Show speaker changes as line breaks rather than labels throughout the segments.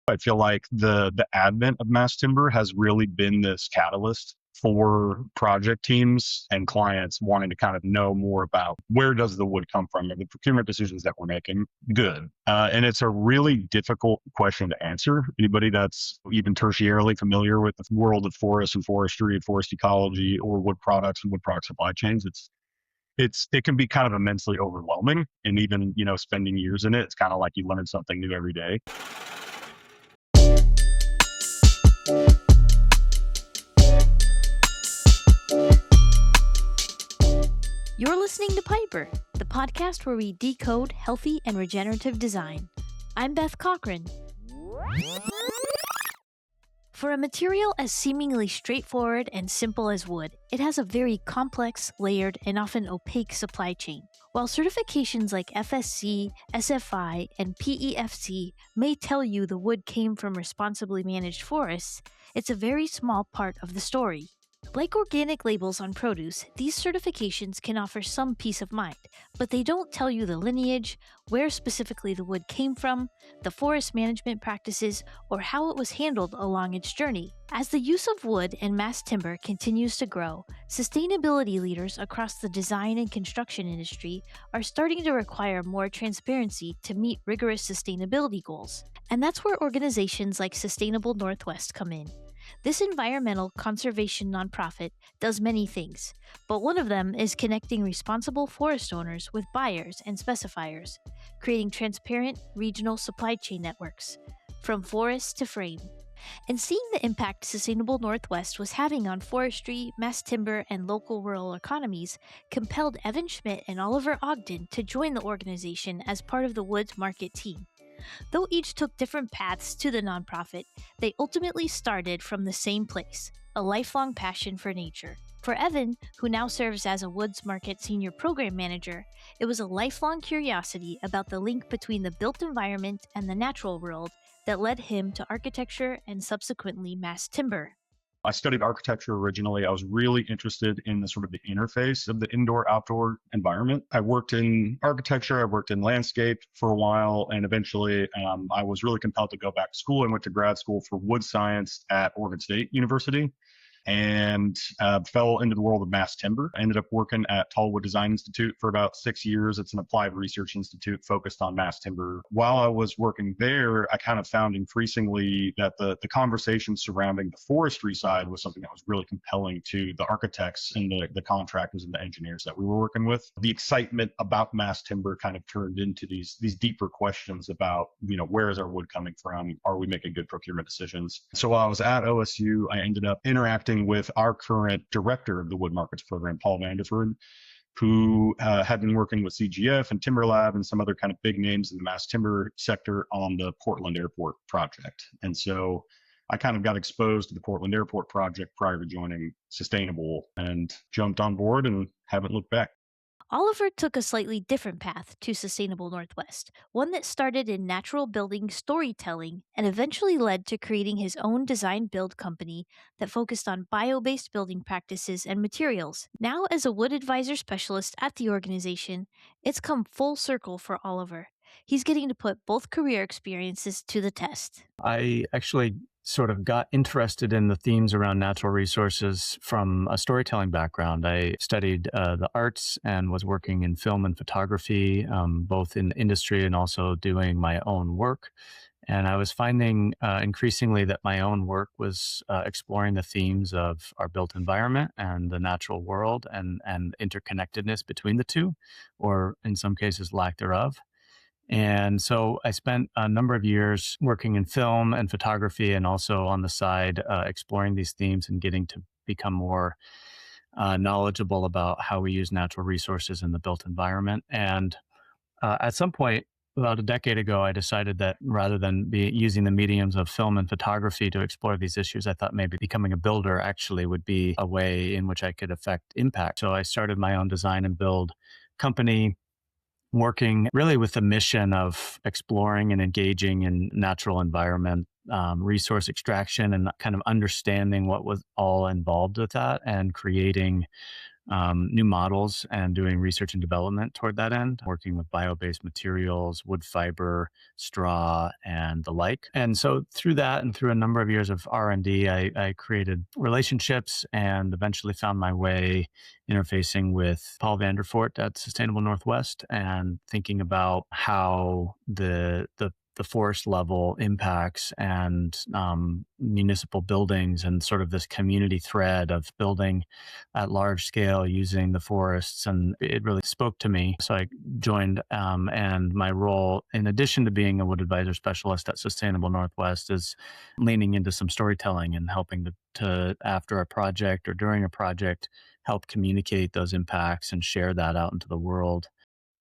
I feel like the advent of mass timber has really been this catalyst for project teams and clients wanting to kind of know more about where does the wood come from and the procurement decisions that we're making good. And it's a really difficult question to answer. Anybody that's even tertiarily familiar with the world of forest and forestry and forest ecology or wood products and wood product supply chains, it can be kind of immensely overwhelming. And even, spending years in it, it's kind of like you learn something new every day.
You're listening to Piper, the podcast where we decode healthy and regenerative design. I'm Beth Cochran. For a material as seemingly straightforward and simple as wood, it has a very complex, layered, and often opaque supply chain. While certifications like FSC, SFI, and PEFC may tell you the wood came from responsibly managed forests, it's a very small part of the story. Like organic labels on produce, these certifications can offer some peace of mind, but they don't tell you the lineage, where specifically the wood came from, the forest management practices, or how it was handled along its journey. As the use of wood and mass timber continues to grow, sustainability leaders across the design and construction industry are starting to require more transparency to meet rigorous sustainability goals. And that's where organizations like Sustainable Northwest come in. This environmental conservation nonprofit does many things, but one of them is connecting responsible forest owners with buyers and specifiers, creating transparent regional supply chain networks, from forest to frame. And seeing the impact Sustainable Northwest was having on forestry, mass timber, and local rural economies compelled Evan Schmidt and Oliver Ogden to join the organization as part of the Woods Market team. Though each took different paths to the nonprofit, they ultimately started from the same place, a lifelong passion for nature. For Evan, who now serves as a Woods Market Senior Program Manager, it was a lifelong curiosity about the link between the built environment and the natural world that led him to architecture and subsequently mass timber.
I studied architecture originally. I was really interested in the sort of the interface of the indoor-outdoor environment. I worked in architecture, I worked in landscape for a while, and eventually I was really compelled to go back to school. I went to grad school for wood science at Oregon State University and fell into the world of mass timber. I ended up working at Tallwood Design Institute for about 6 years. It's an applied research institute focused on mass timber. While I was working there, I kind of found increasingly that the conversation surrounding the forestry side was something that was really compelling to the architects and the contractors and the engineers that we were working with. The excitement about mass timber kind of turned into these deeper questions about, where is our wood coming from? Are we making good procurement decisions? So while I was at OSU, I ended up interacting with our current director of the Wood Markets program, Paul Vanderford, who had been working with CGF and Timber Lab and some other kind of big names in the mass timber sector on the Portland Airport project. And so I kind of got exposed to the Portland Airport project prior to joining Sustainable and jumped on board and haven't looked back.
Oliver took a slightly different path to Sustainable Northwest, one that started in natural building storytelling and eventually led to creating his own design-build company that focused on bio-based building practices and materials. Now, as a wood advisor specialist at the organization, it's come full circle for Oliver. He's getting to put both career experiences to the test.
I actually sort of got interested in the themes around natural resources from a storytelling background. I studied the arts and was working in film and photography, both in industry and also doing my own work. And I was finding increasingly that my own work was exploring the themes of our built environment and the natural world and interconnectedness between the two, or in some cases, lack thereof. And so I spent a number of years working in film and photography and also on the side exploring these themes and getting to become more knowledgeable about how we use natural resources in the built environment. And at some point, about a decade ago, I decided that rather than using the mediums of film and photography to explore these issues, I thought maybe becoming a builder actually would be a way in which I could affect impact. So I started my own design and build company, working really with the mission of exploring and engaging in natural environment, resource extraction, and kind of understanding what was all involved with that and creating new models and doing research and development toward that end, working with bio-based materials, wood fiber, straw, and the like. And so through that and through a number of years of R&D, I created relationships and eventually found my way interfacing with Paul Vanderfort at Sustainable Northwest and thinking about how the forest level impacts and municipal buildings and sort of this community thread of building at large scale using the forests. And it really spoke to me. So I joined, and my role, in addition to being a wood advisor specialist at Sustainable Northwest, is leaning into some storytelling and helping to after a project or during a project, help communicate those impacts and share that out into the world.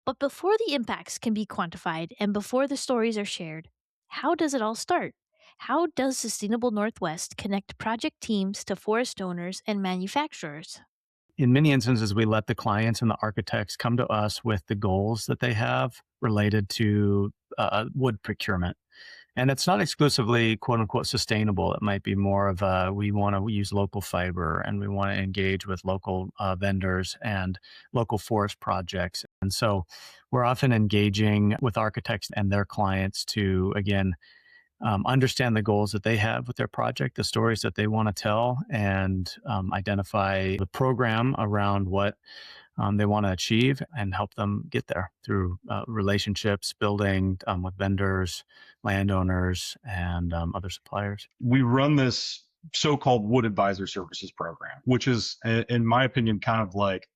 But before the impacts can be quantified and before the stories are shared, how does it all start? How does Sustainable Northwest connect project teams to forest owners and manufacturers?
In many instances, we let the clients and the architects come to us with the goals that they have related to wood procurement. And it's not exclusively quote unquote sustainable. It might be more of we want to use local fiber and we want to engage with local vendors and local forest projects. And so we're often engaging with architects and their clients to, again, understand the goals that they have with their project, the stories that they want to tell, and identify the program around what they want to achieve and help them get there through relationships, building with vendors, landowners, and other suppliers.
We run this so-called wood advisor services program, which is, in my opinion, kind of like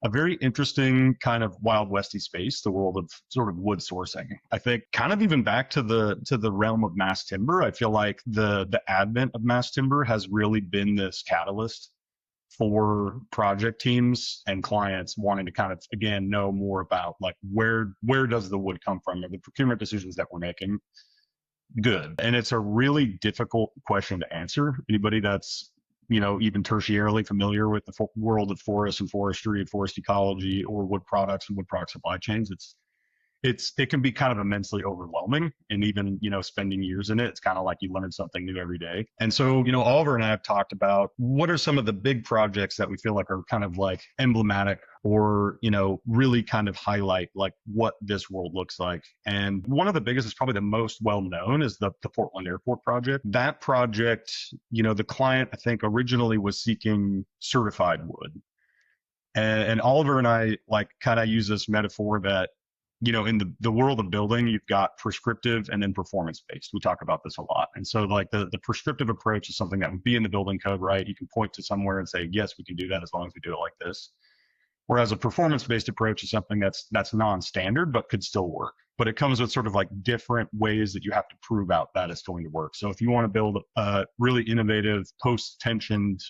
a very interesting kind of wild westy space, the world of sort of wood sourcing. I think kind of even back to the realm of mass timber, I feel like the advent of mass timber has really been this catalyst for project teams and clients wanting to kind of, again, know more about like where does the wood come from? Are the procurement decisions that we're making good? And it's a really difficult question to answer. Anybody that's even tertiarily familiar with the world of forests and forestry and forest ecology or wood products and wood product supply chains, it can be kind of immensely overwhelming. And even, spending years in it, it's kind of like you learn something new every day. And so, Oliver and I have talked about what are some of the big projects that we feel like are kind of like emblematic or, really kind of highlight like what this world looks like. And one of the biggest is probably the most well-known is the Portland Airport project. That project, the client, I think originally was seeking certified wood. And Oliver and I like kind of use this metaphor that in the world of building, you've got prescriptive and then performance-based. We talk about this a lot. And so like the prescriptive approach is something that would be in the building code, right? You can point to somewhere and say, yes, we can do that as long as we do it like this. Whereas a performance-based approach is something that's non-standard, but could still work. But it comes with sort of like different ways that you have to prove out that it's going to work. So if you want to build a really innovative post-tensioned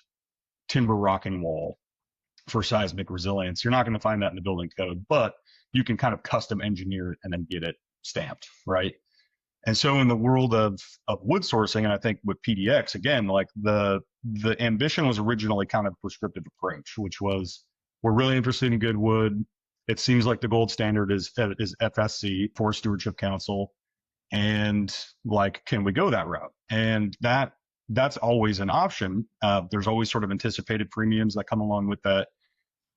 timber rocking wall for seismic resilience, you're not going to find that in the building code, but you can kind of custom engineer it and then get it stamped, right? And so in the world of wood sourcing, and I think with PDX, again, like the ambition was originally kind of prescriptive approach, which was we're really interested in good wood. It seems like the gold standard is FSC, Forest Stewardship Council, and like, can we go that route? And that's always an option. There's always sort of anticipated premiums that come along with that.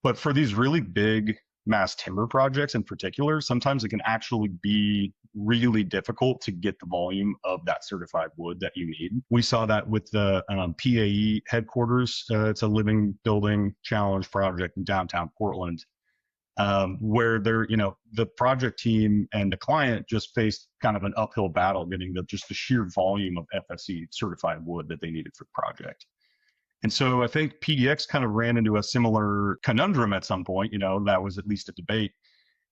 But for these really big mass timber projects in particular, sometimes it can actually be really difficult to get the volume of that certified wood that you need. We saw that with the PAE headquarters. It's a living building challenge project in downtown Portland, where the project team and the client just faced kind of an uphill battle getting just the sheer volume of FSC certified wood that they needed for the project. And so I think PDX kind of ran into a similar conundrum at some point, that was at least a debate.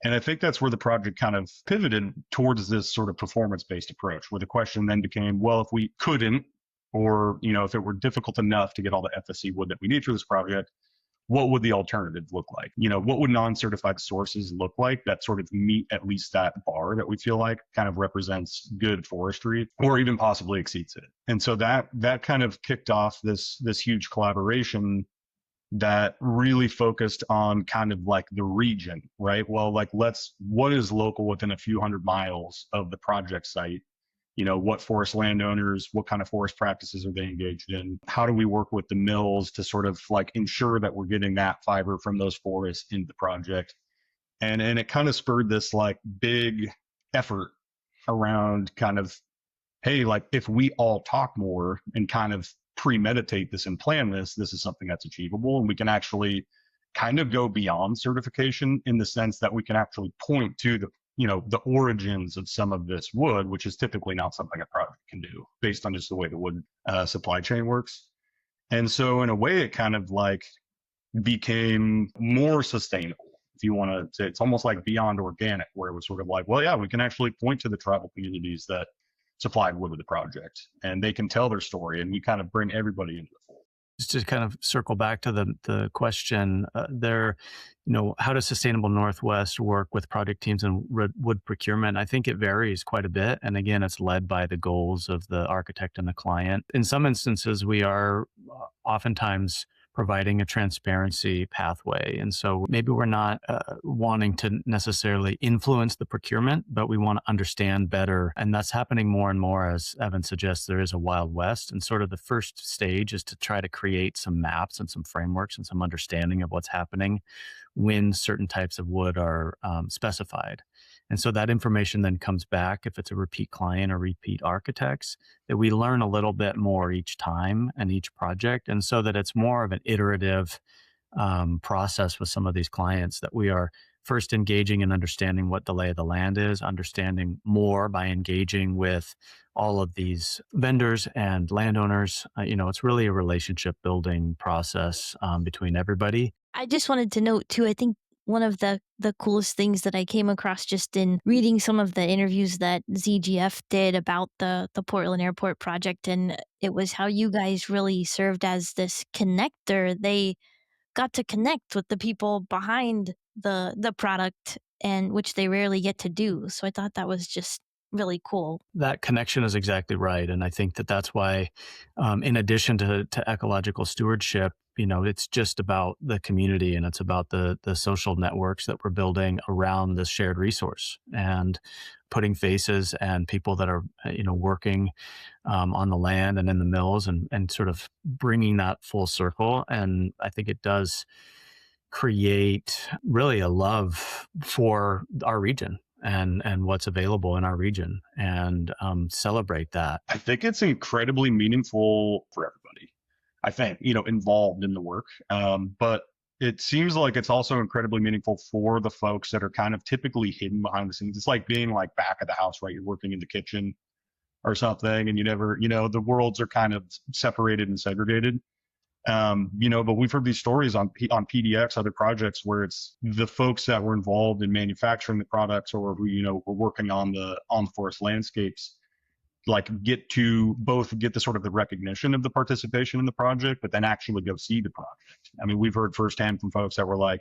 And I think that's where the project kind of pivoted towards this sort of performance-based approach, where the question then became, well, if we couldn't, or, if it were difficult enough to get all the FSC wood that we need for this project, what would the alternative look like? What would non-certified sources look like that sort of meet at least that bar that we feel like kind of represents good forestry or even possibly exceeds it? And so that kind of kicked off this huge collaboration that really focused on kind of like the region, right? Well, like what is local within a few hundred miles of the project site what forest landowners, what kind of forest practices are they engaged in? How do we work with the mills to sort of like ensure that we're getting that fiber from those forests into the project? And it kind of spurred this like big effort around kind of, hey, like if we all talk more and kind of premeditate this and plan this, this is something that's achievable. And we can actually kind of go beyond certification in the sense that we can actually point to the origins of some of this wood, which is typically not something a project can do based on just the way the wood supply chain works. And so in a way, it kind of like became more sustainable. If you want to say, it's almost like beyond organic, where it was sort of like, well, yeah, we can actually point to the tribal communities that supplied wood with the project, and they can tell their story, and we kind of bring everybody into the fold.
Just to kind of circle back to the question there, how does Sustainable Northwest work with project teams and wood procurement? I think it varies quite a bit. And again, it's led by the goals of the architect and the client. In some instances, we are oftentimes providing a transparency pathway. And so maybe we're not wanting to necessarily influence the procurement, but we want to understand better. And that's happening more and more, as Evan suggests, there is a Wild West. And sort of the first stage is to try to create some maps and some frameworks and some understanding of what's happening when certain types of wood are specified. And so that information then comes back, if it's a repeat client or repeat architects, that we learn a little bit more each time and each project. And so that it's more of an iterative process with some of these clients, that we are first engaging and understanding what the lay of the land is, understanding more by engaging with all of these vendors and landowners. It's really a relationship building process between everybody.
I just wanted to note too, I think one of the coolest things that I came across just in reading some of the interviews that ZGF did about the Portland Airport project, and it was how you guys really served as this connector. They got to connect with the people behind the product, and which they rarely get to do. So I thought that was just really cool.
That connection is exactly right. And I think that that's why, in addition to ecological stewardship, it's just about the community, and it's about the social networks that we're building around this shared resource, and putting faces and people that are, working on the land and in the mills, and sort of bringing that full circle. And I think it does create really a love for our region and what's available in our region, and celebrate that.
I think it's incredibly meaningful for everybody. I think, involved in the work. But it seems like it's also incredibly meaningful for the folks that are kind of typically hidden behind the scenes. It's like being like back of the house, right? You're working in the kitchen or something, and you never, the worlds are kind of separated and segregated. But we've heard these stories on PDX, other projects, where it's the folks that were involved in manufacturing the products, or who, were working on the forest landscapes, like get the sort of the recognition of the participation in the project, but then actually go see the project. I mean, we've heard firsthand from folks that were like,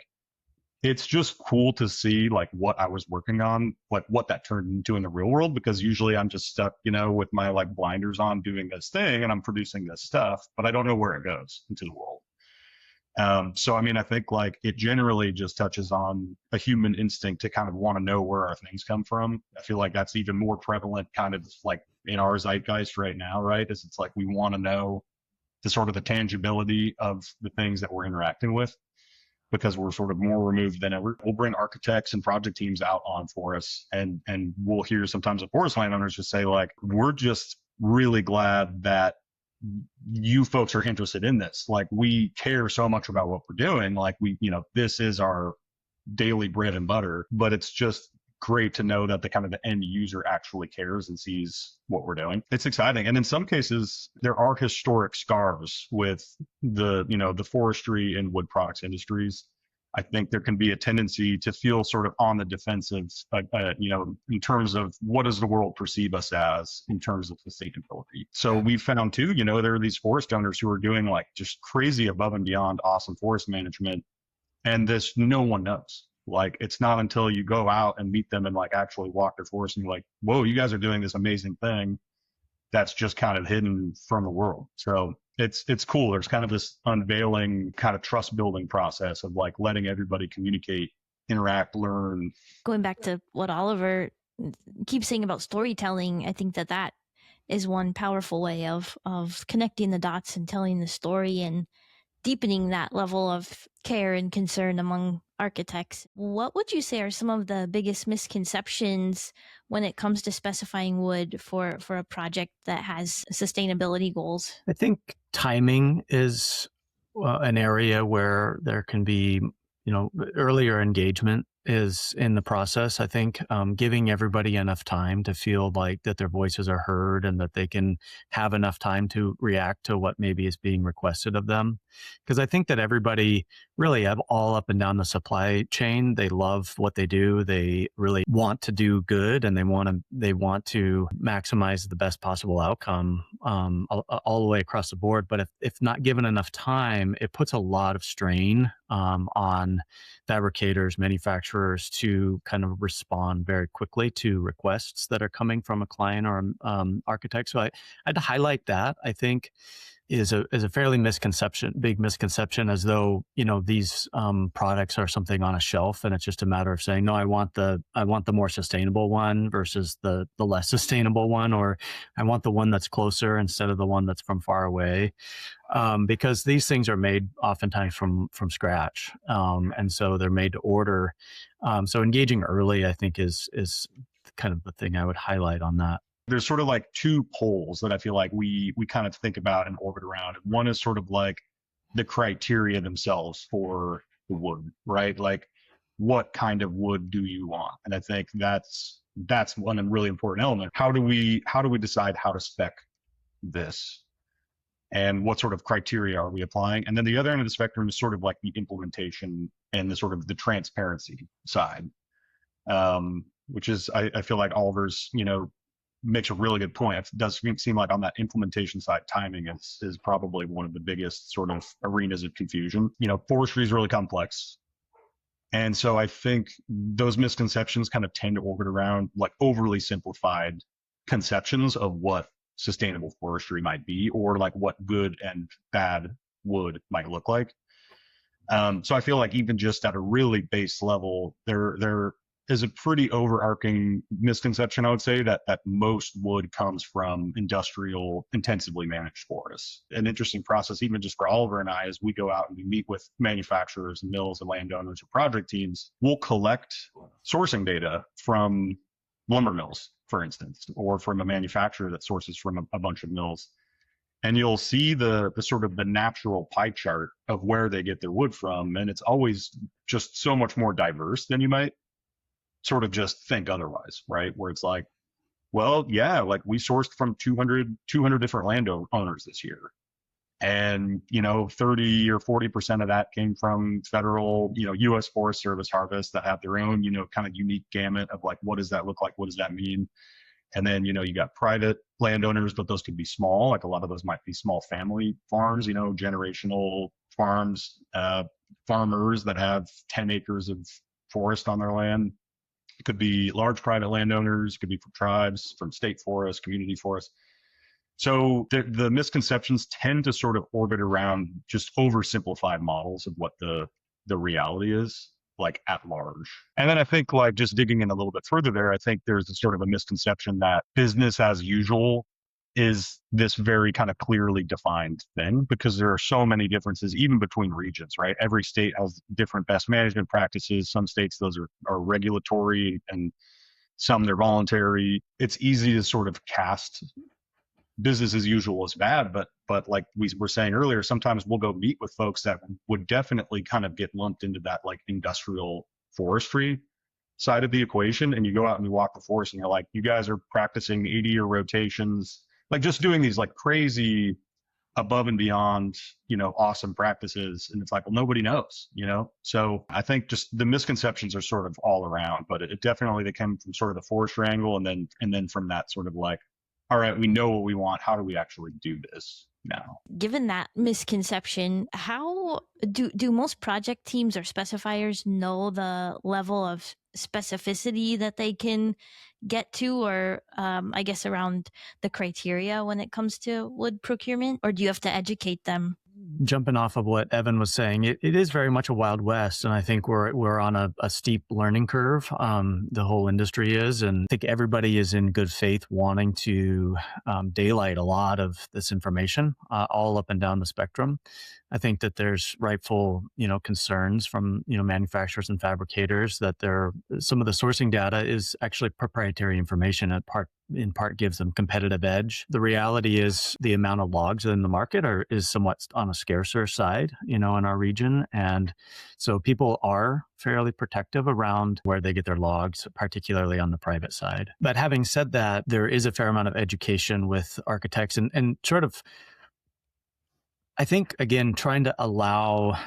it's just cool to see like what I was working on, like what that turned into in the real world, because usually I'm just stuck, with my like blinders on doing this thing and I'm producing this stuff, but I don't know where it goes into the world. So, I mean, I think like it generally just touches on a human instinct to kind of want to know where our things come from. I feel like that's even more prevalent kind of like in our zeitgeist right now, right? Is it's like we want to know the sort of the tangibility of the things that we're interacting with, because we're sort of more removed than ever. We'll bring architects and project teams out on for us, and we'll hear sometimes the forest landowners just say like, we're just really glad that you folks are interested in this. Like, we care so much about what we're doing. Like, this is our daily bread and butter, but it's just great to know that the kind of the end user actually cares and sees what we're doing. It's exciting. And in some cases, there are historic scars with the forestry and wood products industries. I think there can be a tendency to feel sort of on the defensive, in terms of what does the world perceive us as in terms of sustainability. So we found too, there are these forest owners who are doing like just crazy above and beyond awesome forest management. And this, no one knows. Like, it's not until you go out and meet them and like actually walk their forest and you're like, whoa, you guys are doing this amazing thing that's just kind of hidden from the world. So it's cool. There's kind of this unveiling kind of trust building process of like letting everybody communicate, interact, learn.
Going back to what Oliver keeps saying about storytelling, I think that is one powerful way of connecting the dots and telling the story and deepening that level of care and concern among architects. What would you say are some of the biggest misconceptions when it comes to specifying wood for a project that has sustainability goals?
I think timing is an area where there can be, earlier engagement is in the process. I think giving everybody enough time to feel like that their voices are heard and that they can have enough time to react to what maybe is being requested of them. Because I think that everybody really have all up and down the supply chain. They love what they do. They really want to do good, and they want to maximize the best possible outcome all the way across the board. But if not given enough time, it puts a lot of strain on fabricators, manufacturers to kind of respond very quickly to requests that are coming from a client or architect. So I had to highlight that. I think is a fairly big misconception, as though these products are something on a shelf and it's just a matter of saying, no, I want the more sustainable one versus the less sustainable one, or I want the one that's closer instead of the one that's from far away, because these things are made oftentimes from scratch, and so they're made to order. So engaging early, I think, is kind of the thing I would highlight on that.
There's sort of like two poles that I feel like we kind of think about and orbit around. One is sort of like the criteria themselves for the wood, right? Like, what kind of wood do you want? And I think that's one really important element. How do we decide how to spec this? And what sort of criteria are we applying? And then the other end of the spectrum is sort of like the implementation and the sort of the transparency side, which is, I feel like Oliver's, makes a really good point. It does seem like on that implementation side, timing is probably one of the biggest sort of arenas of confusion. Forestry is really complex. And so I think those misconceptions kind of tend to orbit around like overly simplified conceptions of what sustainable forestry might be, or like what good and bad wood might look like. So I feel like even just at a really base level, there is a pretty overarching misconception, I would say, that most wood comes from industrial, intensively managed forests. An interesting process, even just for Oliver and I, as we go out and we meet with manufacturers and mills and landowners or project teams, we'll collect sourcing data from lumber mills, for instance, or from a manufacturer that sources from a bunch of mills. And you'll see the sort of the natural pie chart of where they get their wood from. And it's always just so much more diverse than you might sort of just think otherwise, right? Where it's like, well, yeah, like we sourced from 200 different landowners this year. And, 30 or 40% of that came from federal, U.S. Forest Service harvests that have their own, kind of unique gamut of like, what does that look like? What does that mean? And then, you got private landowners, but those could be small. Like a lot of those might be small family farms, generational farms, farmers that have 10 acres of forest on their land. It could be large private landowners, could be from tribes, from state forests, community forests. So the misconceptions tend to sort of orbit around just oversimplified models of what the reality is, like at large. And then I think like just digging in a little bit further there, I think there's a sort of a misconception that business as usual is this very kind of clearly defined thing, because there are so many differences even between regions, right? Every state has different best management practices. Some states, those are regulatory, and some they're voluntary. It's easy to sort of cast business as usual as bad, but like we were saying earlier, sometimes we'll go meet with folks that would definitely kind of get lumped into that like industrial forestry side of the equation. And you go out and you walk the forest and you're like, you guys are practicing 80-year rotations, like just doing these like crazy above and beyond, awesome practices. And it's like, well, nobody knows, So I think just the misconceptions are sort of all around, but it definitely, they come from sort of the forestry angle. And then from that sort of like, all right, we know what we want. How do we actually do this now?
Given that misconception, how do most project teams or specifiers know the level of specificity that they can get to, or I guess around the criteria when it comes to wood procurement, or do you have to educate them?
jumping off of what Evan was saying, it is very much a Wild West. And I think we're on a steep learning curve. The whole industry is. And I think everybody is in good faith wanting to daylight a lot of this information all up and down the spectrum. I think that there's rightful, concerns from, manufacturers and fabricators that some of the sourcing data is actually proprietary information in part gives them competitive edge. The reality is the amount of logs in the market is somewhat on a scarcer side, in our region. And so people are fairly protective around where they get their logs, particularly on the private side. But having said that, there is a fair amount of education with architects and sort of, I think, again, trying to allow,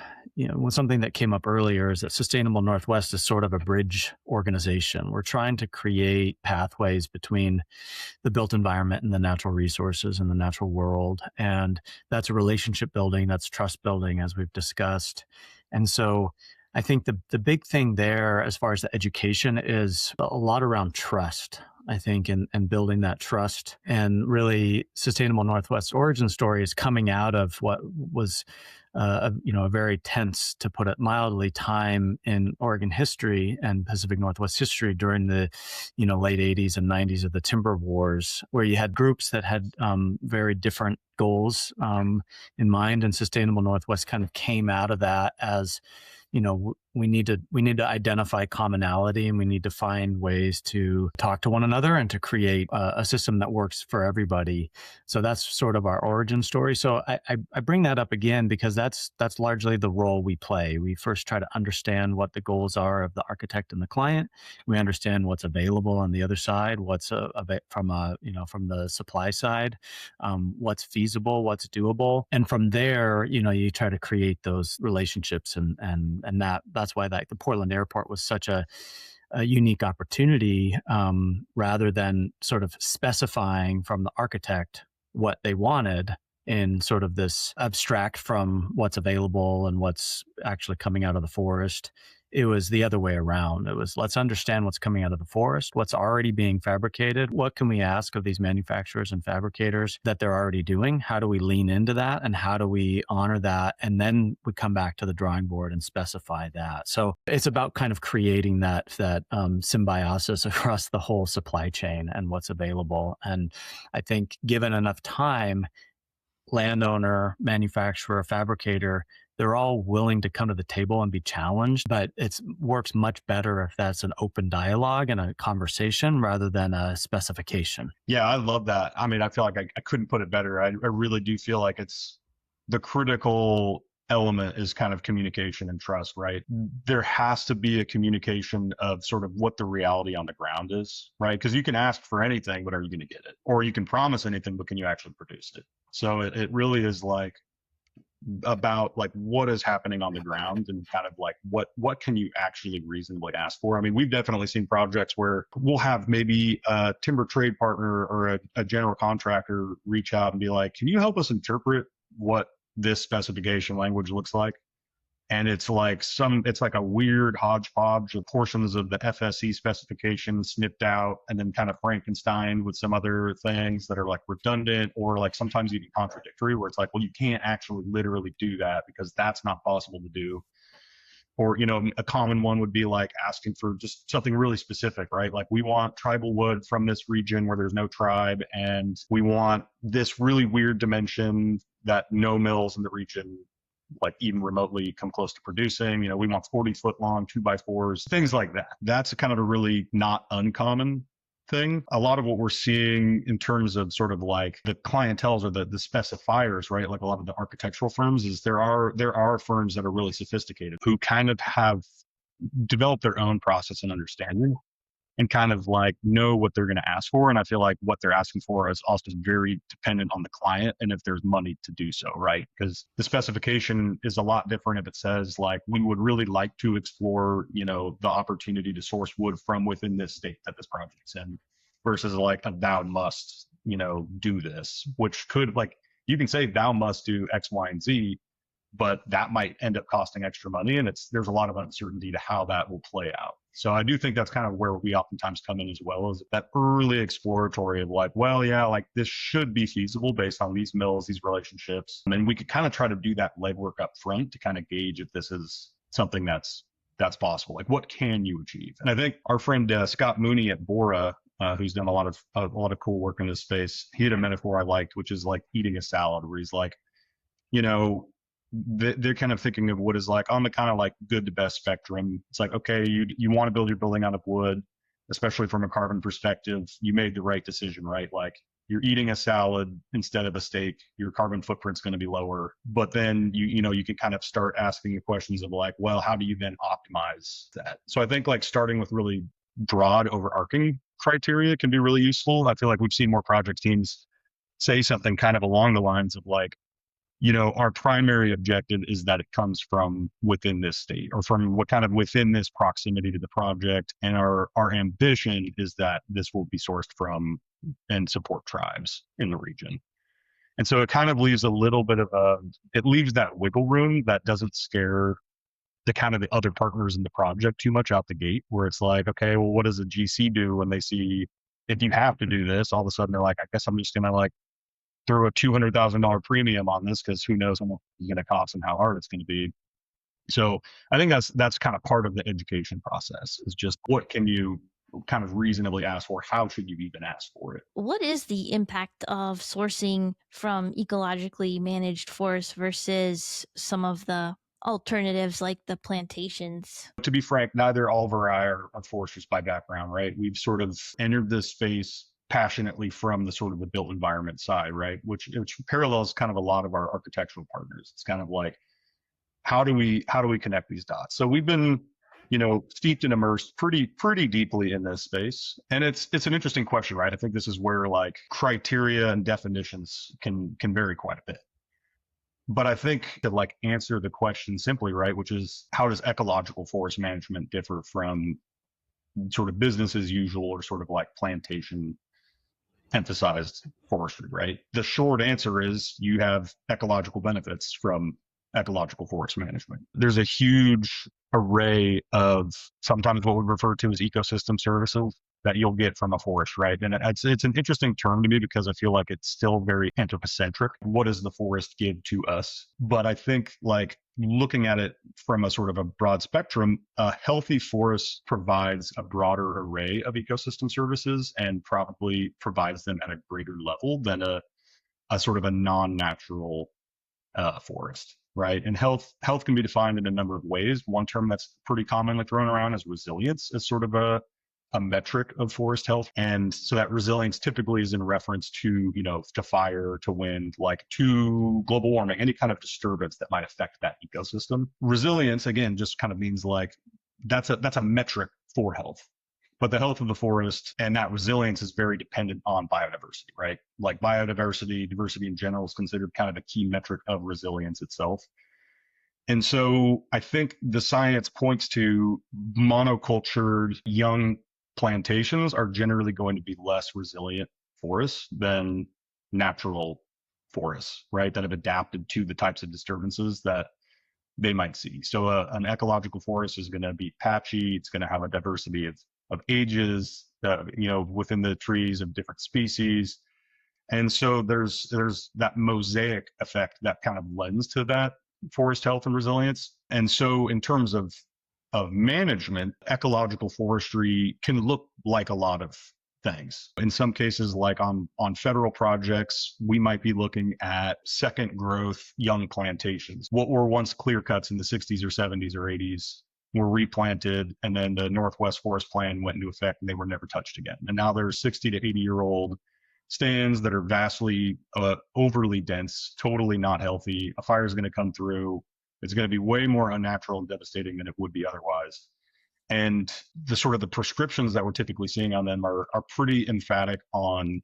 something that came up earlier is that Sustainable Northwest is sort of a bridge organization. We're trying to create pathways between the built environment and the natural resources and the natural world. And that's a relationship building, that's trust building, as we've discussed. And so I think the big thing there, as far as the education, is a lot around trust. I think, and building that trust. And really, Sustainable Northwest origin story is coming out of what was, a very tense, to put it mildly, time in Oregon history and Pacific Northwest history during the, late 80s and 90s of the timber wars, where you had groups that had very different goals in mind, and Sustainable Northwest kind of came out of that as, we need to identify commonality, and we need to find ways to talk to one another and to create a system that works for everybody. So that's sort of our origin story. So I bring that up again because that's largely the role we play. We first try to understand what the goals are of the architect and the client. We understand what's available on the other side, what's from the supply side, what's feasible, what's doable, and from there, you try to create those relationships, and that's why the Portland airport was such a unique opportunity, rather than sort of specifying from the architect what they wanted in sort of this abstract from what's available and what's actually coming out of the forest. It was the other way around. It was, let's understand what's coming out of the forest, what's already being fabricated. What can we ask of these manufacturers and fabricators that they're already doing? How do we lean into that? And how do we honor that? And then we come back to the drawing board and specify that. So it's about kind of creating that symbiosis across the whole supply chain and what's available. And I think given enough time, landowner, manufacturer, fabricator, they're all willing to come to the table and be challenged, but it works much better if that's an open dialogue and a conversation rather than a specification.
Yeah, I love that. I mean, I feel like I couldn't put it better. I really do feel like it's the critical element is kind of communication and trust, right? There has to be a communication of sort of what the reality on the ground is, right? Because you can ask for anything, but are you going to get it? Or you can promise anything, but can you actually produce it? So it really is like about like what is happening on the ground and kind of like what can you actually reasonably ask for. I mean, we've definitely seen projects where we'll have maybe a timber trade partner or a general contractor reach out and be like, can you help us interpret what this specification language looks like? And it's like a weird hodgepodge of portions of the FSC specification snipped out and then kind of Frankenstein with some other things that are like redundant or like sometimes even contradictory, where it's like, well, you can't actually literally do that because that's not possible to do. Or, a common one would be like asking for just something really specific, right? Like we want tribal wood from this region where there's no tribe, and we want this really weird dimension that no mills in the region like even remotely come close to producing. We want 40-foot long 2x4s, things like that. That's kind of a really not uncommon thing. A lot of what we're seeing in terms of sort of like the clienteles or the specifiers, right? Like a lot of the architectural firms, is there are firms that are really sophisticated who kind of have developed their own process and understanding and kind of like know what they're going to ask for. And I feel like what they're asking for is also very dependent on the client and if there's money to do so, right? Because the specification is a lot different if it says like, we would really like to explore, the opportunity to source wood from within this state that this project's in, versus like a thou must, do this, which could like, you can say thou must do X, Y, and Z, but that might end up costing extra money. And there's a lot of uncertainty to how that will play out. So I do think that's kind of where we oftentimes come in as well, is that early exploratory of like, well, yeah, like this should be feasible based on these mills, these relationships. And we could kind of try to do that legwork up front to kind of gauge if this is something that's possible. Like, what can you achieve? And I think our friend Scott Mooney at Bora, who's done a lot of cool work in this space, he had a metaphor I liked, which is like eating a salad, where he's like, you know, they're kind of thinking of wood as like on the kind of like good to best spectrum. It's like, okay, you want to build your building out of wood, especially from a carbon perspective. You made the right decision, right? Like, you're eating a salad instead of a steak, your carbon footprint's going to be lower. But then you can kind of start asking the questions of like, well, how do you then optimize that? So I think like starting with really broad overarching criteria can be really useful. I feel like we've seen more project teams say something kind of along the lines of like, our primary objective is that it comes from within this state, or from what kind of within this proximity to the project. And our ambition is that this will be sourced from and support tribes in the region. And so it kind of leaves a little bit of it leaves that wiggle room that doesn't scare the kind of the other partners in the project too much out the gate, where it's like, okay, well, what does a GC do when they see, if you have to do this, all of a sudden they're like, I guess I'm just going to like throw a $200,000 premium on this, because who knows how much it's going to cost and how hard it's going to be. So I think that's kind of part of the education process, is just what can you kind of reasonably ask for? How should you even ask for it?
What is the impact of sourcing from ecologically managed forests versus some of the alternatives like the plantations?
To be frank, neither Oliver or I are foresters by background, right? We've sort of entered this space passionately from the sort of the built environment side, right? Which parallels kind of a lot of our architectural partners. It's kind of like, how do we connect these dots? So we've been, steeped and immersed pretty deeply in this space. And it's an interesting question, right? I think this is where like criteria and definitions can vary quite a bit. But I think to like answer the question simply, right, which is, how does ecological forest management differ from sort of business as usual, or sort of like plantation emphasized forestry, right? The short answer is you have ecological benefits from ecological forest management. There's a huge array of sometimes what we refer to as ecosystem services that you'll get from a forest, right? And it's an interesting term to me, because I feel like it's still very anthropocentric. What does the forest give to us? But I think like looking at it from a sort of a broad spectrum, a healthy forest provides a broader array of ecosystem services, and probably provides them at a greater level than a sort of a non-natural forest, right? And health can be defined in a number of ways. One term that's pretty commonly thrown around is resilience, as sort of a metric of forest health. And so that resilience typically is in reference to, to fire, to wind, like to global warming, any kind of disturbance that might affect that ecosystem. Resilience, again, just kind of means like that's a metric for health. But the health of the forest and that resilience is very dependent on biodiversity, right? Like biodiversity, diversity in general is considered kind of a key metric of resilience itself. And so I think the science points to monocultured young plantations are generally going to be less resilient forests than natural forests, right? That have adapted to the types of disturbances that they might see. So an ecological forest is going to be patchy. It's going to have a diversity of ages, within the trees of different species. And so there's that mosaic effect that kind of lends to that forest health and resilience. And so in terms of management, ecological forestry can look like a lot of things. In some cases, like on federal projects, we might be looking at second growth young plantations. What were once clear cuts in the 60s or 70s or 80s were replanted, and then the Northwest Forest Plan went into effect and they were never touched again. And now there's 60 to 80-year-old stands that are vastly overly dense, totally not healthy. A fire is going to come through. It's going to be way more unnatural and devastating than it would be otherwise. And the sort of the prescriptions that we're typically seeing on them are pretty emphatic on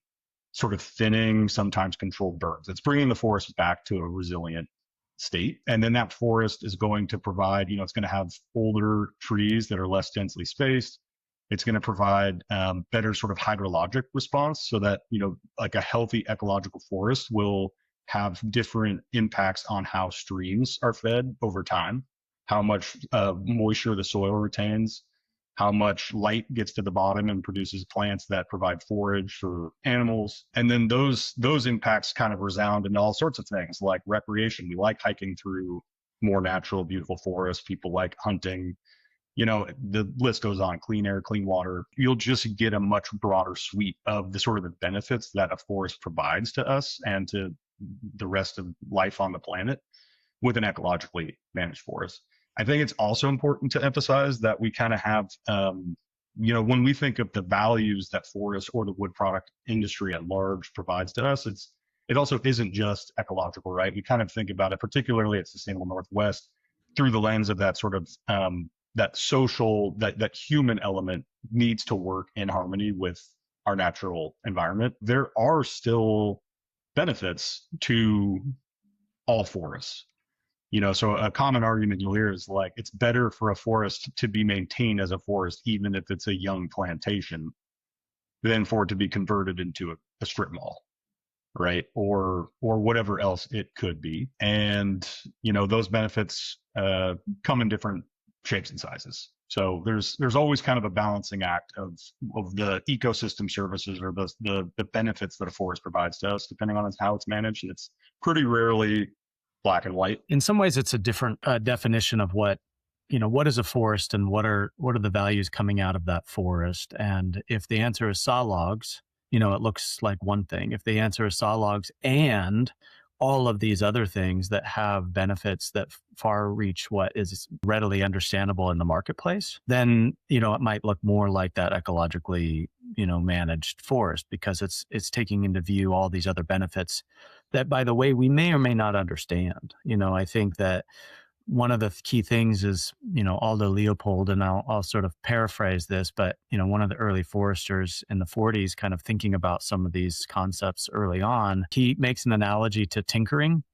sort of thinning, sometimes controlled burns. It's bringing the forest back to a resilient state. And then that forest is going to provide, it's going to have older trees that are less densely spaced. It's going to provide better sort of hydrologic response, so that, like a healthy ecological forest will have different impacts on how streams are fed over time, how much moisture the soil retains, how much light gets to the bottom and produces plants that provide forage for animals. And then those impacts kind of resound into all sorts of things like recreation. We like hiking through more natural, beautiful forests. People like hunting. The list goes on: clean air, clean water. You'll just get a much broader suite of the sort of the benefits that a forest provides to us and to the rest of life on the planet with an ecologically managed forest. I think it's also important to emphasize that we kind of have, when we think of the values that forest or the wood product industry at large provides to us, it also isn't just ecological, right? We kind of think about it, particularly at Sustainable Northwest, through the lens of that sort of that social, that human element needs to work in harmony with our natural environment. There are still benefits to all forests. So a common argument you'll hear is like, it's better for a forest to be maintained as a forest, even if it's a young plantation, than for it to be converted into a strip mall, right? Or whatever else it could be. And, those benefits come in different shapes and sizes. So there's always kind of a balancing act of the ecosystem services or the benefits that a forest provides to us, depending on how it's managed. And it's pretty rarely black and white.
In some ways, it's a different definition of what is a forest and what are the values coming out of that forest. And if the answer is saw logs, it looks like one thing. If the answer is saw logs and all of these other things that have benefits that far reach what is readily understandable in the marketplace, then, it might look more like that ecologically, managed forest, because it's taking into view all these other benefits that, by the way, we may or may not understand. I think that one of the key things is, Aldo Leopold, and I'll sort of paraphrase this, but, one of the early foresters in the 40s kind of thinking about some of these concepts early on, he makes an analogy to tinkering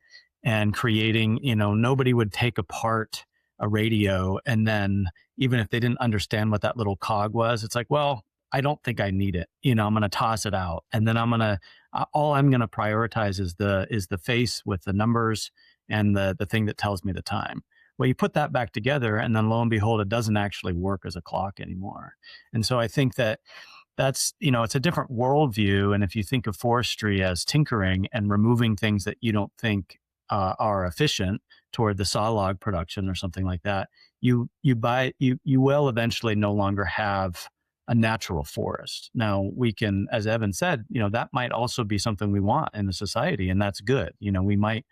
and creating, nobody would take apart a radio and then, even if they didn't understand what that little cog was, it's like, well, I don't think I need it. I'm going to toss it out. And then all I'm going to prioritize is the face with the numbers and the thing that tells me the time. Well, you put that back together, and then lo and behold, it doesn't actually work as a clock anymore. And so I think that's, it's a different worldview. And if you think of forestry as tinkering and removing things that you don't think are efficient toward the saw log production or something like that, you will eventually no longer have a natural forest. Now, we can, as Evan said, that might also be something we want in the society, and that's good. We might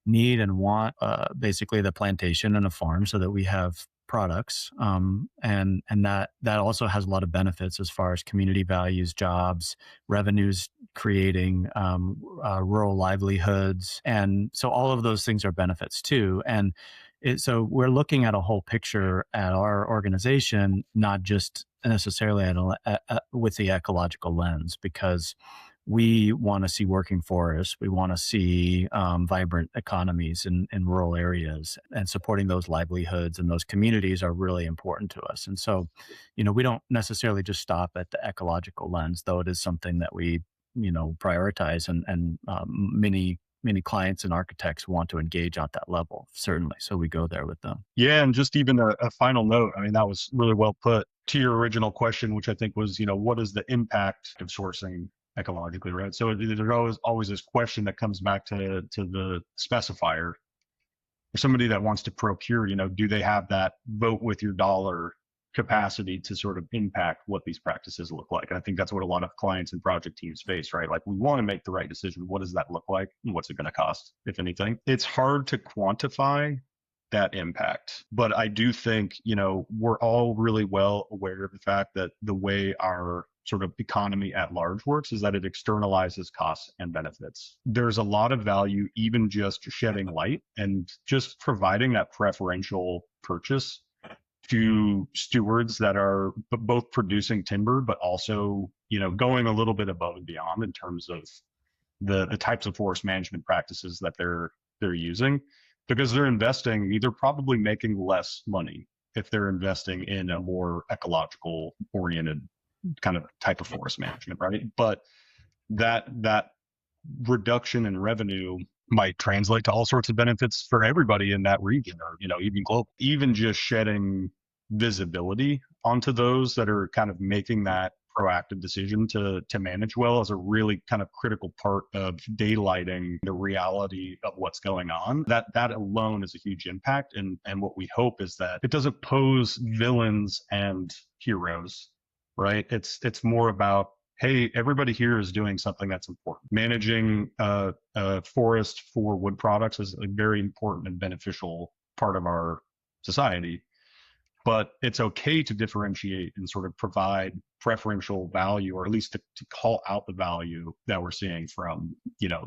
need and want basically the plantation and a farm so that we have products, and that also has a lot of benefits as far as community values, jobs, revenues, creating rural livelihoods, and so all of those things are benefits too. And so we're looking at a whole picture at our organization, not just necessarily with the ecological lens, because we want to see working forests. We want to see vibrant economies in rural areas, and supporting those livelihoods and those communities are really important to us. And so, we don't necessarily just stop at the ecological lens, though it is something that we, prioritize, and many clients and architects want to engage at that level, certainly. So we go there with them.
Yeah, and just even a final note, I mean, that was really well put to your original question, which I think was, what is the impact of sourcing ecologically, right? So there's always this question that comes back to the specifier. For somebody that wants to procure, do they have that vote with your dollar capacity to sort of impact what these practices look like? And I think that's what a lot of clients and project teams face, right? Like, we want to make the right decision. What does that look like? And what's it going to cost, if anything? It's hard to quantify that impact, but I do think, we're all really well aware of the fact that the way our sort of economy at large works is that it externalizes costs and benefits. There's a lot of value even just shedding light and just providing that preferential purchase to stewards that are both producing timber, but also, going a little bit above and beyond in terms of the types of forest management practices that they're using, because they're probably making less money if they're investing in a more ecological oriented kind of type of forest management, right? But that reduction in revenue might translate to all sorts of benefits for everybody in that region, or even global. Even just shedding visibility onto those that are kind of making that proactive decision to manage well is a really kind of critical part of daylighting the reality of what's going on. That alone is a huge impact. And what we hope is that it doesn't pose villains and heroes, right? It's more about, hey, everybody here is doing something that's important. Managing a forest for wood products is a very important and beneficial part of our society. But it's okay to differentiate and sort of provide preferential value, or at least to call out the value that we're seeing from,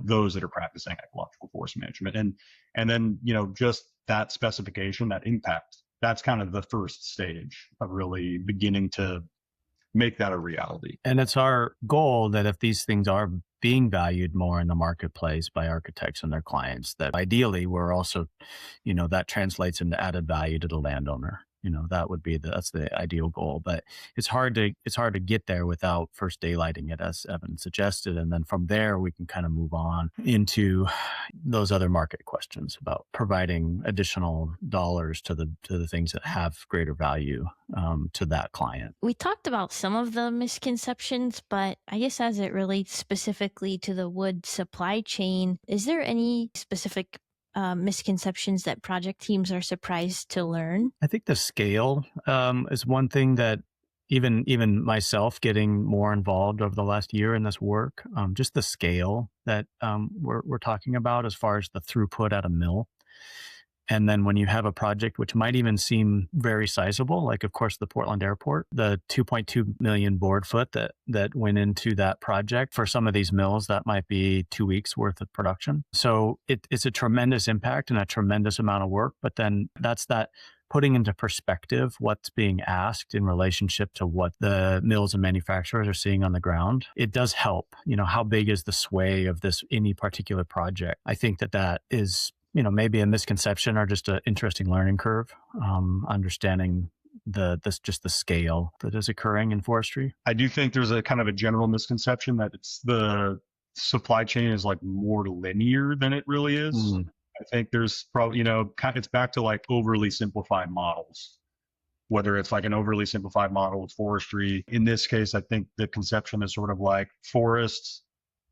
those that are practicing ecological forest management. And then, just that specification, that impact, that's kind of the first stage of really beginning to make that a reality.
And it's our goal that if these things are being valued more in the marketplace by architects and their clients, that ideally we're also, that translates into added value to the landowner. That would be that's the ideal goal, but it's hard to get there without first daylighting it, as Evan suggested. And then from there, we can kind of move on into those other market questions about providing additional dollars to the things that have greater value to that client.
We talked about some of the misconceptions, but I guess as it relates specifically to the wood supply chain, is there any specific misconceptions that project teams are surprised to learn?
I think the scale is one thing that even myself getting more involved over the last year in this work, just the scale that we're talking about as far as the throughput at a mill. And then when you have a project which might even seem very sizable, like, of course, the Portland Airport, the 2.2 million board foot that went into that project, for some of these mills, that might be 2 weeks worth of production. So it's a tremendous impact and a tremendous amount of work. But then that's that putting into perspective what's being asked in relationship to what the mills and manufacturers are seeing on the ground. It does help. How big is the sway of this any particular project? I think that is maybe a misconception or just an interesting learning curve, understanding the scale that is occurring in forestry.
I do think there's a kind of a general misconception that it's the supply chain is like more linear than it really is. I think there's probably, it's back to like overly simplified models, whether it's like an overly simplified model of forestry. In this case, I think the conception is sort of like forests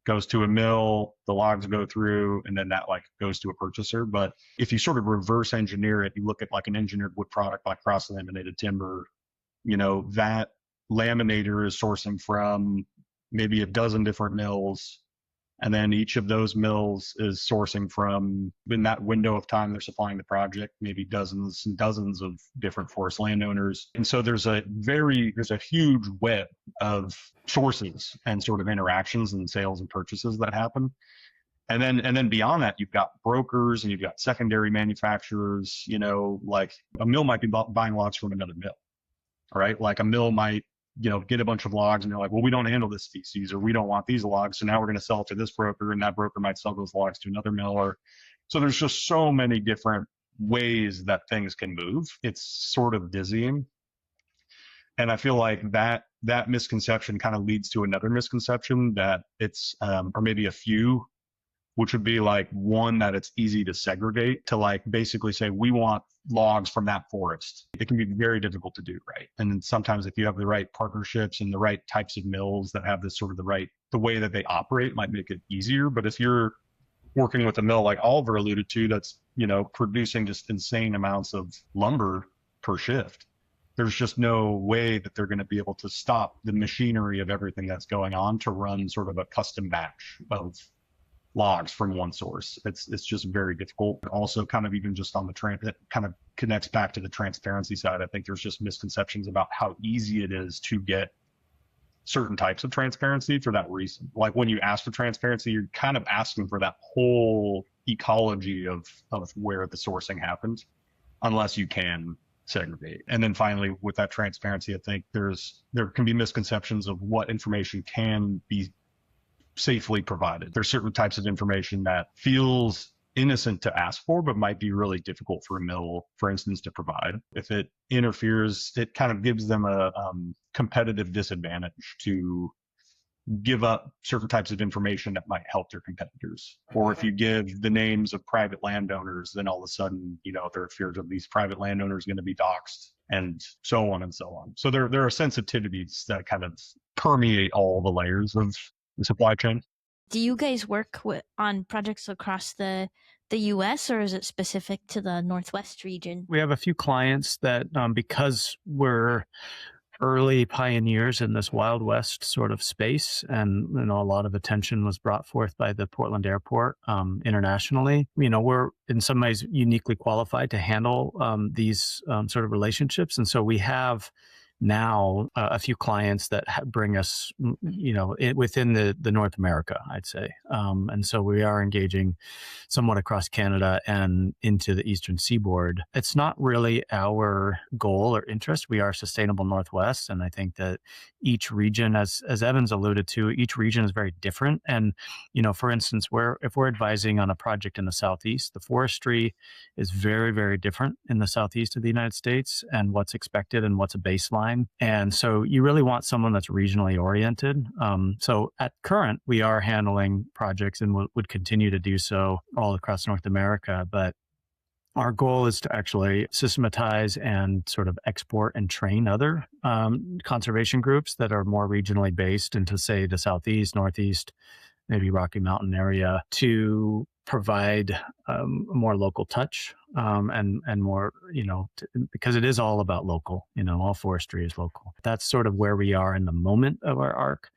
goes to a mill, the logs go through, and then that like goes to a purchaser. But if you sort of reverse engineer it, you look at like an engineered wood product like cross-laminated timber, that laminator is sourcing from maybe a dozen different mills. And then each of those mills is sourcing from, in that window of time they're supplying the project, maybe dozens and dozens of different forest landowners. And so there's a huge web of sources and sort of interactions and sales and purchases that happen. And then beyond that, you've got brokers and you've got secondary manufacturers, like a mill might be buying logs from another mill, right? Like a mill might get a bunch of logs and they're like, well, we don't handle this species, or we don't want these logs. So now we're going to sell it to this broker, and that broker might sell those logs to another miller. So there's just so many different ways that things can move. It's sort of dizzying. And I feel like that misconception kind of leads to another misconception that it's, or maybe a few, which would be like one, that it's easy to segregate, to like basically say, we want logs from that forest. It can be very difficult to do, right? And then sometimes if you have the right partnerships and the right types of mills that have this sort of the way that they operate might make it easier. But if you're working with a mill like Oliver alluded to, that's, producing just insane amounts of lumber per shift, there's just no way that they're going to be able to stop the machinery of everything that's going on to run sort of a custom batch of logs from one source. It's just very difficult. Also, kind of even just on it kind of connects back to the transparency side. I think there's just misconceptions about how easy it is to get certain types of transparency for that reason. Like when you ask for transparency, you're kind of asking for that whole ecology of where the sourcing happened, unless you can segregate. And then finally, with that transparency, I think there can be misconceptions of what information can be safely provided. There's certain types of information that feels innocent to ask for, but might be really difficult for a mill, for instance, to provide. If it interferes, it kind of gives them a competitive disadvantage to give up certain types of information that might help their competitors. Or if you give the names of private landowners, then all of a sudden, there are fears of these private landowners going to be doxxed and so on and so on. So there are sensitivities that kind of permeate all the layers of the supply chain.
Do you guys work on projects across the US, or is it specific to the Northwest region?
We have a few clients that, because we're early pioneers in this Wild West sort of space, and a lot of attention was brought forth by the Portland airport internationally. We're in some ways uniquely qualified to handle these sort of relationships, and so we have now a few clients that bring us, within the North America, I'd say. And so we are engaging somewhat across Canada and into the Eastern Seaboard. It's not really our goal or interest. We are Sustainable Northwest. And I think that each region, as Evans alluded to, each region is very different. And, for instance, if we're advising on a project in the Southeast, the forestry is very, very different in the Southeast of the United States, and what's expected and what's a baseline. And so you really want someone that's regionally oriented. So at current, we are handling projects and would continue to do so all across North America. But our goal is to actually systematize and sort of export and train other conservation groups that are more regionally based into, say, the Southeast, Northeast, maybe Rocky Mountain area, to provide a more local touch and more, because it is all about local, all forestry is local. That's sort of where we are in the moment of our arc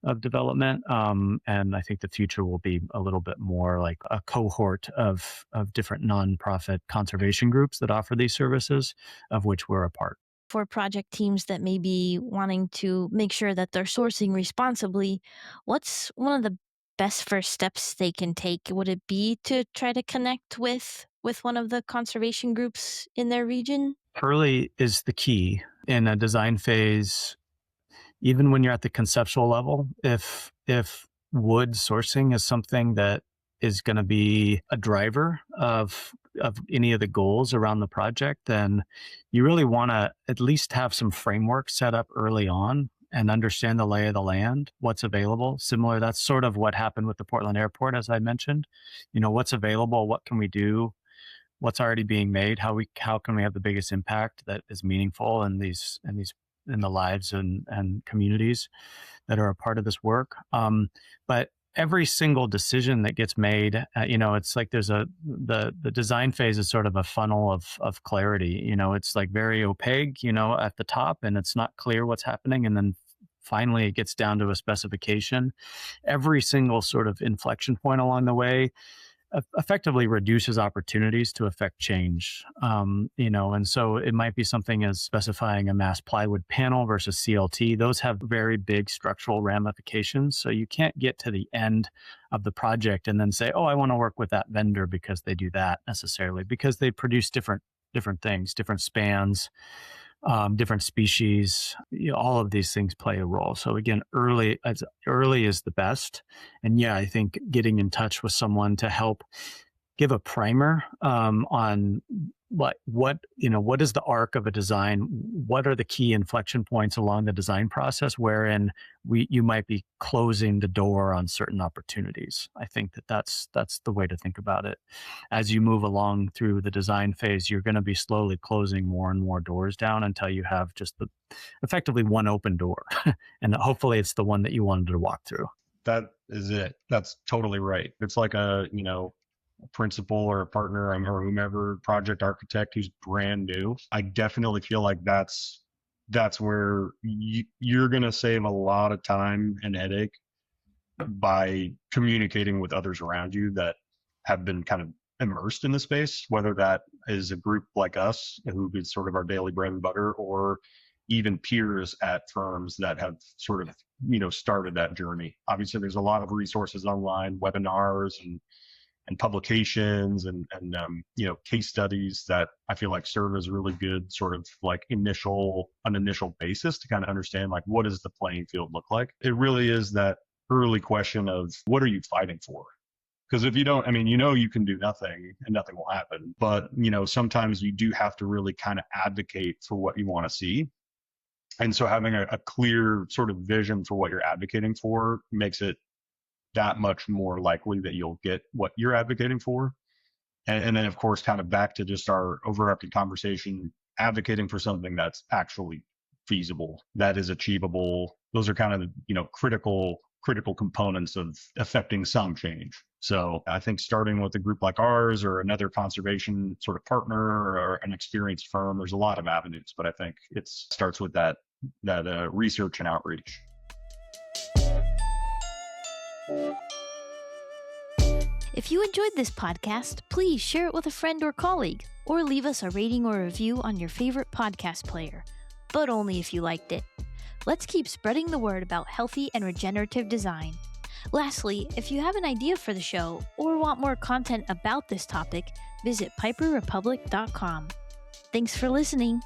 of development. And I think the future will be a little bit more like a cohort of different nonprofit conservation groups that offer these services, of which we're a part.
For project teams that may be wanting to make sure that they're sourcing responsibly, what's one of the best first steps they can take? Would it be to try to connect with one of the conservation groups in their region?
Early is the key in a design phase. Even when you're at the conceptual level, if wood sourcing is something that is going to be a driver of any of the goals around the project, then you really want to at least have some framework set up early on and understand the lay of the land, what's available. Similar, that's sort of what happened with the Portland airport, as I mentioned. What's available, what can we do, what's already being made, how can we have the biggest impact that is meaningful in the lives and communities that are a part of this work. But every single decision that gets made, it's like there's the design phase is sort of a funnel of clarity. It's like very opaque, at the top, and it's not clear what's happening. And then finally it gets down to a specification. Every single sort of inflection point along the way effectively reduces opportunities to affect change. And so it might be something as specifying a mass plywood panel versus CLT. Those have very big structural ramifications. So you can't get to the end of the project and then say, oh, I want to work with that vendor because they do that necessarily, because they produce different things, different spans, different species. All of these things play a role. So again, early is the best. And yeah, I think getting in touch with someone to help give a primer on what is the arc of a design, what are the key inflection points along the design process wherein you might be closing the door on certain opportunities. I think that's the way to think about it. As you move along through the design phase, you're going to be slowly closing more and more doors down until you have just effectively one open door. And hopefully it's the one that you wanted to walk through.
That is it. That's totally right. It's like a principal or a partner or whomever, project architect who's brand new. I definitely feel like that's where you're going to save a lot of time and headache by communicating with others around you that have been kind of immersed in the space, whether that is a group like us who is sort of our daily bread and butter, or even peers at firms that have sort of started that journey. Obviously there's a lot of resources online, webinars and publications and case studies that I feel like serve as really good sort of like an initial basis to kind of understand like what does the playing field look like. It really is that early question of what are you fighting for? Because if you don't, you can do nothing and nothing will happen. But sometimes you do have to really kind of advocate for what you want to see. And so having a clear sort of vision for what you're advocating for makes it that much more likely that you'll get what you're advocating for. And then, of course, kind of back to just our overarching conversation, advocating for something that's actually feasible, that is achievable. Those are kind of, critical components of affecting some change. So I think starting with a group like ours or another conservation sort of partner or an experienced firm, there's a lot of avenues, but I think it starts with that research and outreach.
If you enjoyed this podcast, please share it with a friend or colleague, or leave us a rating or review on your favorite podcast player, but only if you liked it. Let's keep spreading the word about healthy and regenerative design. Lastly, if you have an idea for the show or want more content about this topic, visit piperrepublic.com. Thanks for listening.